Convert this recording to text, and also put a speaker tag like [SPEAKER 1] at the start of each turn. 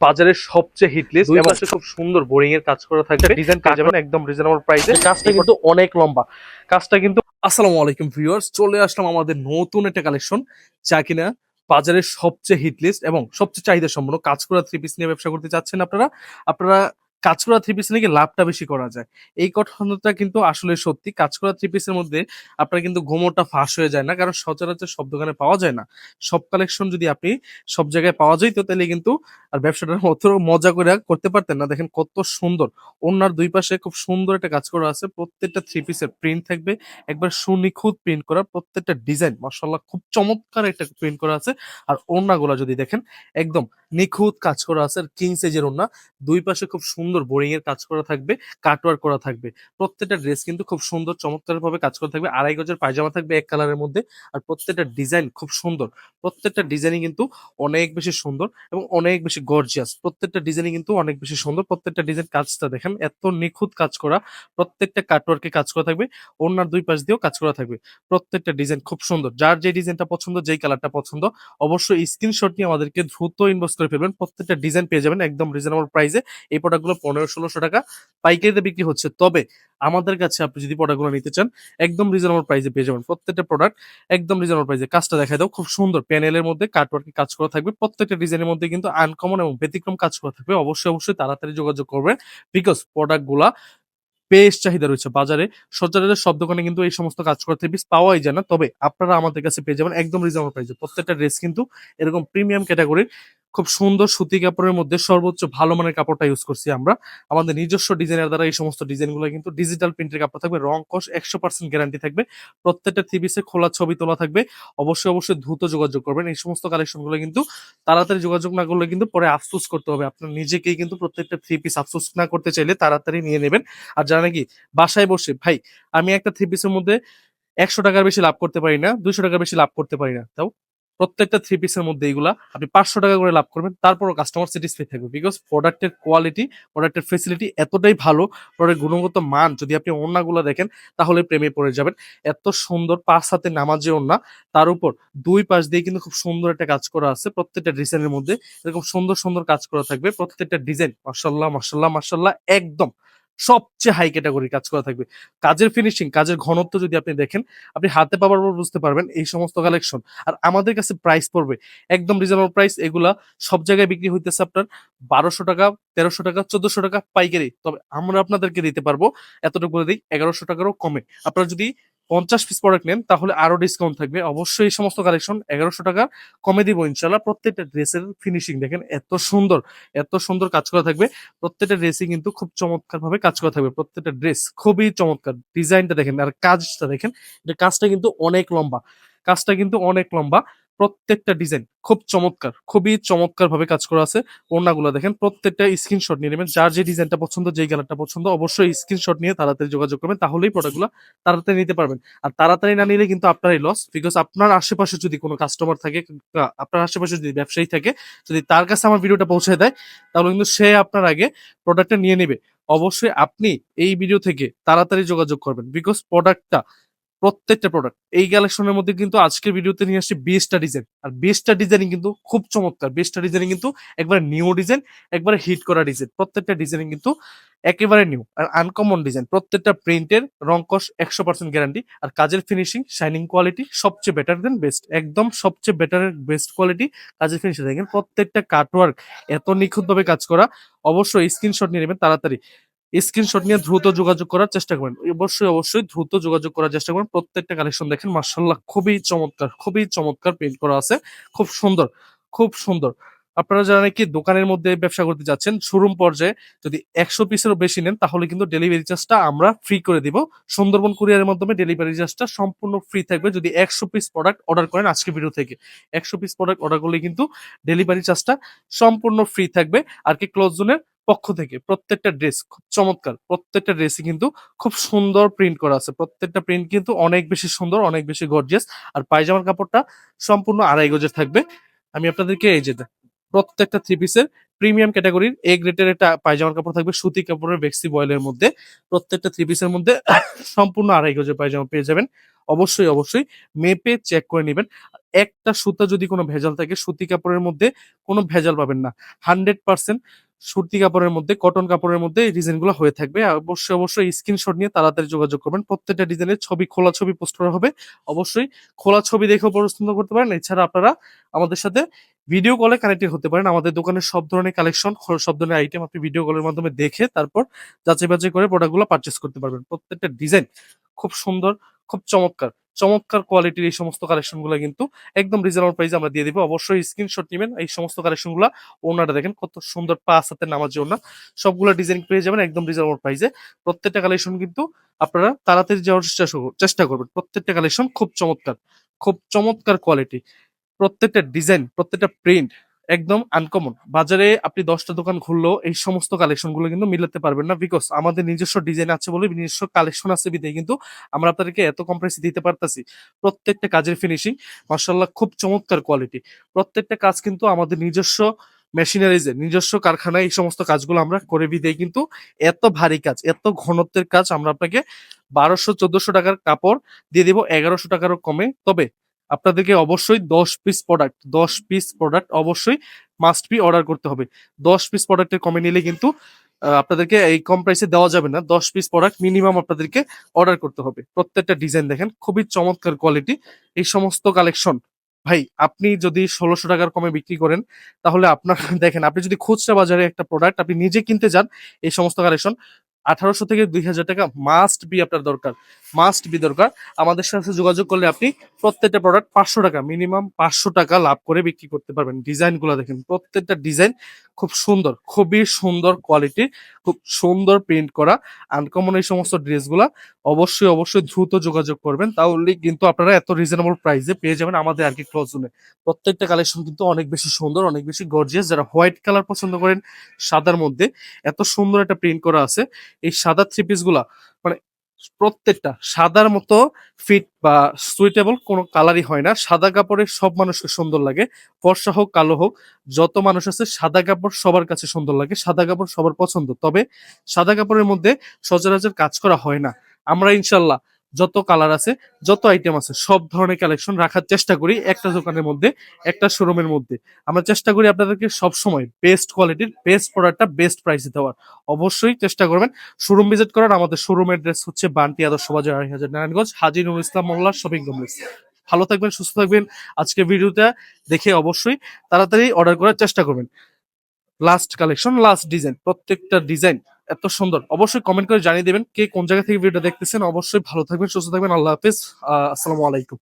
[SPEAKER 1] বাজারের সবচেয়ে hit list এবং খুব সুন্দর বোরিং এর কাজ করা থাকবে, ডিজাইন পেয়ে যাবেন একদম রিজনেবল প্রাইসে। কাজটা কিন্তু অনেক লম্বা, কাজটা কিন্তু। আসসালামু আলাইকুম ভিউয়ার্স, চলে আসলাম আমাদের নতুন একটা কালেকশন যা কিনা বাজারের সবচেয়ে হিট লিস্ট এবং সবচেয়ে চাহিদা সম্পন্ন কাজ করা থ্রি পিস নিয়ে ব্যবসা করতে চাচ্ছেন আপনারা। আপনারা কাজ করা থ্রি পিস নিয়ে লাভটা বেশি করা যায়, এই কথাটা কিন্তু আসলে সত্যি। কাজ করা থ্রি পিসের মধ্যে আপনার কিন্তু ঘুমোটা ফাঁস হয়ে যায় না, কারণ সচরাচর সব দোকানে পাওয়া যায় না। সব কালেকশন যদি আপনি সব জায়গায় পাওয়া যায় তো তাহলে কিন্তু আর ব্যবসাটা অত মজা করে করতে পারতেন না। দেখেন কত সুন্দর, ওনার দুই পাশে খুব সুন্দর একটা কাজ করা আছে। প্রত্যেকটা থ্রি পিসের প্রিন্ট থাকবে একবার সুনিখুঁত প্রিন্ট করা, প্রত্যেকটা ডিজাইন মাশাআল্লাহ খুব চমৎকার একটা প্রিন্ট করা আছে। আর ওড়নাগুলো যদি দেখেন একদম নিখুঁত কাজ করা আছে, আর কিং সাইজের ওড়না। দুই পাশে খুব সুন্দর বোরিং এর কাজ করা থাকবে, কাটওয়ার্ক করা থাকবে। প্রত্যেকটা ড্রেস কিন্তু খুব সুন্দর চমৎকার ভাবে কাজ করা থাকবে। আড়াই গজের পায়জামা থাকবে এক কালারের মধ্যে। আর প্রত্যেকটা ডিজাইন খুব সুন্দর, প্রত্যেকটা ডিজাইনই কিন্তু অনেক বেশি সুন্দর এবং অনেক বেশি গর্জিয়াস। প্রত্যেকটা ডিজাইনই কিন্তু অনেক বেশি সুন্দর। প্রত্যেকটা ডিজাইন কাজটা দেখেন এত নিখুঁত কাজ করা, প্রত্যেকটা কাটওয়ার্কে কাজ করা থাকবে, ওড়নার দুই পাশ দিয়েও কাজ করা থাকবে। প্রত্যেকটা ডিজাইন খুব সুন্দর। যার যে ডিজাইনটা পছন্দ, যেই কালারটা পছন্দ, অবশ্যই স্ক্রিনশট নিয়ে আমাদেরকে দ্রুত ইনবক্স করে ফেলবেন। প্রত্যেকটা ডিজাইন পেয়ে যাবেন একদম রিজনেবল প্রাইসে। এই প্রোডাক্টগুলো 1500-1600 টাকা পাইকারিতে বিক্রি হচ্ছে, তবে আমাদের কাছে আপনি যদি প্রোডাক্টগুলো নিতে চান একদম রিজনেবল প্রাইসে পেয়ে যাবেন। প্রত্যেকটা প্রোডাক্ট একদম রিজনেবল প্রাইসে। কাজটা দেখাই দাও, খুব সুন্দর প্যানেলের মধ্যে কাটওয়ার্কে কাজ করা থাকবে। প্রত্যেকটা ডিজাইনের মধ্যে কিন্তু আনকমন এবং ব্যতিক্রম কাজ করা থাকবে। অবশ্যই তাড়াতাড়ি যোগাযোগ করবেন, বিকজ প্রোডাক্টগুলা বেশ চাহিদা রয়েছে বাজারে। সচরাচর সব দোকানে কিন্তু এই সমস্ত কাজ করা থ্রি পিস পাওয়াই যায় না, তবে আপনারা আমাদের কাছে পেয়ে যাবেন একদম রিজনেবল প্রাইসে। প্রত্যেকটা ড্রেস কিন্তু এরকম প্রিমিয়াম ক্যাটাগরির খুব সুন্দর সুতি কাপড়ের মধ্যে সর্বোচ্চ ভালো মানের কাপড়টা ইউজ করছি আমরা। আমাদের নিজস্ব ডিজাইনের দ্বারা এই সমস্ত ডিজাইনগুলো কিন্তু ডিজিটাল প্রিন্টের কাপড় থাকবে, রং কস 100% গ্যারান্টি থাকবে। প্রত্যেকটা থ্রি পিসে খোলা ছবি তোলা থাকবে। অবশ্যই দ্রুত যোগাযোগ করবেন। এই সমস্ত কালেকশনগুলো কিন্তু তাড়াতাড়ি যোগাযোগ না করলে কিন্তু পরে আফসোস করতে হবে। আপনার নিজেকেই কিন্তু প্রত্যেকটা থ্রি পিস আফসোস না করতে চাইলে তাড়াতাড়ি নিয়ে নেবেন। আর যারা নাকি বাসায় বসে ভাই আমি একটা থ্রি পিসের মধ্যে 100 টাকার বেশি লাভ করতে পারি না, 200 টাকার বেশি লাভ করতে পারি না, তাও প্রত্যেকটা থ্রি পিসের মধ্যে এইগুলা আপনি 500 টাকা করে লাভ করবেন, তারপরও কাস্টমার স্যাটিসফাই থাকবে। বিকজ প্রোডাক্টের কোয়ালিটি, প্রোডাক্টের ফেসিলিটি এতটাই ভালো, প্রোডাক্টের গুণগত মান যদি আপনি ওড়নাগুলো দেখেন তাহলে প্রেমে পড়ে যাবেন। এত সুন্দর 5 হাতে নামাজে ওড়না, তার উপর দুই পাশ দিয়ে কিন্তু খুব সুন্দর একটা কাজ করা আছে। প্রত্যেকটা ডিজাইনের মধ্যে এরকম সুন্দর কাজ করা থাকবে। প্রত্যেকটা ডিজাইন মাশাআল্লাহ একদম সবচেয়ে হাই ক্যাটাগরির কাজ করা থাকবে। কাজের ফিনিশিং, কাজের ঘনত্ব যদি আপনি দেখেন, আপনি হাতে পাওয়ার পর বুঝতে পারবেন এই সমস্ত কালেকশন। আর আমাদের কাছে প্রাইস পড়বে একদম রিজনেবল প্রাইস। এগুলা সব জায়গায় বিক্রি হইতেছে আপনার 1200 টাকা, 1300 টাকা, 1400 টাকা পাইকারি, তবে আমরা আপনাদেরকে দিতে পারবো এতটুকু করে দিই 1100 টাকারও কমে। আপনারা যদি 50 পিস প্রোডাক্ট নেন তাহলে আরো ডিসকাউন্ট থাকবে। অবশ্যই এই সমস্ত কালেকশন 1100 টাকা কমে দিব ইনশাল্লাহ। প্রত্যেকটা ড্রেসের ফিনিশিং দেখেন এত সুন্দর কাজ করা থাকবে। প্রত্যেকটা ড্রেসই কিন্তু খুব চমৎকার ভাবে কাজ করা থাকবে। প্রত্যেকটা ড্রেস খুবই চমৎকার। ডিজাইনটা দেখেন আর কাজটা দেখেন, এটা কাজটা কিন্তু অনেক লম্বা, কাজটা কিন্তু অনেক লম্বা। প্রত্যেকটা ডিজাইন খুব চমৎকার, খুবই চমৎকার ভাবে কাজ করা আছে। ওড়নাগুলো দেখেন, প্রত্যেকটা স্ক্রিনশট নিয়ে নেবেন। যার যে ডিজাইনটা পছন্দ, যেই কালারটা পছন্দ, অবশ্যই স্ক্রিনশট নিয়ে তাড়াতাড়ি যোগাযোগ করবেন, তাহলেই প্রোডাক্টগুলো তাড়াতাড়ি নিতে পারবেন। আর তাড়াতাড়ি না নিলে কিন্তু আপনারই লস, বিকজ আপনার আশেপাশে যদি কোনো কাস্টমার থাকে, আপনার আশেপাশে যদি ব্যবসায়ী থাকে, যদি তার কাছে আমার ভিডিওটা পৌঁছে দেয় তাহলে কিন্তু সে আপনার আগে প্রোডাক্টটা নিয়ে নেবে। অবশ্যই আপনি এই ভিডিও থেকে তাড়াতাড়ি যোগাযোগ করবেন, বিকজ প্রত্যেকটা প্রোডাক্ট এই কালেকশনের মধ্যে কিন্তু আজকের ভিডিওতে নিয়ে আসছি 20টা ডিজাইন। আর 20টা ডিজাইন কিন্তু খুব চমৎকার। 20টা ডিজাইন কিন্তু একবারে নিউ ডিজাইন, একবারে হিট করা ডিজাইন। প্রত্যেকটা ডিজাইন কিন্তু একেবারে নিউ আর আনকমন ডিজাইন। প্রত্যেকটা প্রিন্টের রং কস 100% গ্যারান্টি। আর কাজের ফিনিশিং, শাইনিং কোয়ালিটি সবচেয়ে বেটার দেন বেস্ট, একদম সবচেয়ে বেটার বেস্ট কোয়ালিটি কাজের ফিনিশিং দেখেন। প্রত্যেকটা কাটওয়ার্ক এত নিখুঁত ভাবে কাজ করা। অবশ্যই স্ক্রিনশট নিয়ে নেবেন তাড়াতাড়ি। স্ক্রিনশট নিয়ে দ্রুত যোগাযোগ করার চেষ্টা করবেন। অবশ্যই দ্রুত যোগাযোগ করার চেষ্টা করবেন। প্রত্যেকটা কালেকশন দেখেন মাশাআল্লাহ খুবই চমৎকার প্রিন্ট করা আছে। খুব সুন্দর, খুব সুন্দর। আপনারা যারা নাকি দোকানের মধ্যে ব্যবসা করতে যাচ্ছেন শোরুম পর্যায়ে, যদি 100 পিসেরও বেশি নেন তাহলে কিন্তু ডেলিভারি চার্জটা আমরা ফ্রি করে দিব। সুন্দরবন কুরিয়ারের মাধ্যমে ডেলিভারি চার্জটা সম্পূর্ণ ফ্রি থাকবে। যদি 100 পিস প্রোডাক্ট অর্ডার করেন আজকে ভিডিও থেকে, 100 পিস প্রোডাক্ট অর্ডার করলে কিন্তু ডেলিভারি চার্জটা সম্পূর্ণ ফ্রি থাকবে। আর কি ক্লোজ জোনের পক্ষ থেকে প্রত্যেকটা ড্রেস খুব চমৎকার। প্রত্যেকটা ড্রেসই কিন্তু খুব সুন্দর প্রিন্ট করা আছে। প্রত্যেকটা প্রিন্ট কিন্তু অনেক বেশি সুন্দর, অনেক বেশি গর্জিয়াস। আর পায়জামার কাপড়টা সম্পূর্ণ আড়াই গজের থাকবে। আমি আপনাদেরকে এই যে প্রত্যেকটা থ্রি পিসের প্রিমিয়াম ক্যাটাগরির এ গ্রেডের একটা পায়জামার কাপড় থাকবে সুতি কাপড়ের বেক্সি বয়েলের মধ্যে। প্রত্যেকটা থ্রি পিসের মধ্যে সম্পূর্ণ আড়াই গজের পায়জামা পেয়ে যাবেন। অবশ্যই অবশ্যই মেপে চেক করে নেবেন। একটা সুতা যদি কোনো ভেজাল থাকে, সুতি কাপড়ের মধ্যে কোনো ভেজাল পাবেন না। 100% সুতি কাপড়ের মধ্যে, কটন কাপড়ের মধ্যে এই ডিজাইনগুলো হয়ে থাকবে। অবশ্যই অবশ্যই স্ক্রিনশট নিয়ে তাড়াতাড়ি যোগাযোগ করবেন। প্রত্যেকটা ডিজাইনের ছবি, খোলা ছবি পোস্ট করা হবে। অবশ্যই খোলা ছবি দেখেও পছন্দ করতে পারেন। এছাড়া আপনারা আমাদের সাথে ভিডিও কলে কানেক্টেড হতে পারেন। আমাদের দোকানের সব ধরনের কালেকশন, সব ধরনের আইটেম আপনি ভিডিও কলের মাধ্যমে দেখে তারপর যাচাই বাছাই করে প্রোডাক্টগুলো পারচেস করতে পারবেন। প্রত্যেকটা ডিজাইন খুব সুন্দর, খুব চমৎকার, চমৎকার কোয়ালিটির এই সমস্ত কালেকশনগুলো কিন্তু একদম রিজনেবল প্রাইসে আমরা দিয়ে দিব। অবশ্যই স্ক্রিনশট নেবেন। এই সমস্ত কালেকশনগুলো, ওনাটা দেখেন কত সুন্দর, 5 হাতের নামার জন্য সবগুলো ডিজাইন পেয়ে যাবেন একদম রিজনেবল প্রাইসে। প্রত্যেকটা কালেকশন কিন্তু আপনারা তাড়াতাড়ি যাওয়ার চেষ্টা করবেন। প্রত্যেকটা কালেকশন খুব চমৎকার, খুব চমৎকার কোয়ালিটি। প্রত্যেকটা ডিজাইন, প্রত্যেকটা প্রিন্ট একদম আনকমন। বাজারে আপনি 10টা দোকান ঘুরলেও এই সমস্ত কালেকশন গুলো কিন্তু মিলাতে পারবেন না, বিকজ আমাদের নিজস্ব ডিজাইন আছে বলে, নিজস্ব কালেকশন আছে বিধায় কিন্তু আমরা আপনাদেরকে এত কম প্রাইসে দিতে পারতাছি। প্রত্যেকটা কাজের ফিনিশিং মাশাআল্লাহ খুব চমৎকার কোয়ালিটি। প্রত্যেকটা কাজ কিন্তু আমাদের নিজস্ব মেশিনারিজে, নিজস্ব কারখানায় এই সমস্ত কাজগুলো আমরা করে বিদেয় কিন্তু এত ভারী কাজ, এত ঘনত্বের কাজ আমরা আপনাকে 1200-1400 টাকার কাপড় দিয়ে দিব 1100 টাকারও কমে। তবে আপনাদেরকে অবশ্যই 10 পিস প্রোডাক্ট অবশ্যই মাস্ট বি অর্ডার করতে হবে। 10 পিস প্রোডাক্টের কমে নিলে কিন্তু আপনাদেরকে এই কম প্রাইসে দেওয়া যাবে না। 10 পিস প্রোডাক্ট মিনিমাম আপনাদেরকে অর্ডার করতে হবে। প্রত্যেকটা ডিজাইন দেখেন খুবই চমৎকার কোয়ালিটি। এই সমস্ত কালেকশন ভাই, আপনি যদি 1600 টাকার কমে বিক্রি করেন তাহলে আপনার দেখেন, আপনি যদি খুচরা বাজারে একটা প্রোডাক্ট আপনি নিজে কিনতে যান, এই সমস্ত কালেকশন 1800 থেকে 2000 টাকা মাস্ট বি আপনার দরকার, মাস্ট বি দরকার। আমাদের সাথে যোগাযোগ করলে আপনি প্রত্যেকটা প্রোডাক্ট 500 টাকা, মিনিমাম 500 টাকা লাভ করে বিক্রি করতে পারবেন। ডিজাইনগুলো দেখেন, প্রত্যেকটা ডিজাইন খুব সুন্দর, খুবই সুন্দর কোয়ালিটি, খুব সুন্দর প্রিন্ট করা আনকমন। এই সমস্ত ড্রেসগুলা অবশ্যই অবশ্যই দ্রুত যোগাযোগ করবেন, তাহলে কিন্তু আপনারা এত রিজনেবল প্রাইসে পেয়ে যাবেন আমাদের আর কি ক্লোজ জোনে। প্রত্যেকটা কালেকশন কিন্তু অনেক বেশি সুন্দর, অনেক বেশি গর্জিয়াস। যারা হোয়াইট কালার পছন্দ করেন, সাদার মধ্যে এত সুন্দর একটা প্রিন্ট করা আছে। এই সাদা থ্রি পিস গুলা মানে প্রত্যেকটা সাদার মতো ফিট বা সুইটেবল কোনো কালারই হয় না। সাদা কাপড়ে সব মানুষকে সুন্দর লাগে, ফর্সা হোক কালো হোক, যত মানুষ আছে সাদা কাপড় সবার কাছে সুন্দর লাগে, সাদা কাপড় সবার পছন্দ। তবে সাদা কাপড়ের মধ্যে সচরাচর কাজ করা হয় না। আমরা ইনশাল্লাহ যত কালার আছে, যত আইটেম আছে, সব ধরনের কালেকশন রাখার চেষ্টা করি একটা দোকানের মধ্যে, একটা শোরুমের মধ্যে। আমরা চেষ্টা করি আপনাদেরকে সবসময় বেস্ট কোয়ালিটির, বেস্ট প্রোডাক্টটা বেস্ট প্রাইসে দেওয়ার। অবশ্যই চেষ্টা করবেন শোরুম ভিজিট করার। আমাদের শোরুম অ্যাড্রেস হচ্ছে বান্টি আদর্শ বাজার, 28000 নারায়ণগঞ্জ, হাজী নুরুল ইসলাম মোল্লা শপিং কমপ্লেক্স। ভালো থাকবেন, সুস্থ থাকবেন। আজকে ভিডিওটা দেখে অবশ্যই তাড়াতাড়ি অর্ডার করার চেষ্টা করবেন। লাস্ট কালেকশন, লাস্ট ডিজাইন, প্রত্যেকটা ডিজাইন এত সুন্দর। অবশ্যই কমেন্ট করে জানিয়ে দেবেন কে কোন জায়গা থেকে ভিডিওটা দেখতেছেন। অবশ্যই ভালো থাকবেন, সুস্থ থাকবেন। আল্লাহ হাফেজ, আসসালামু আলাইকুম।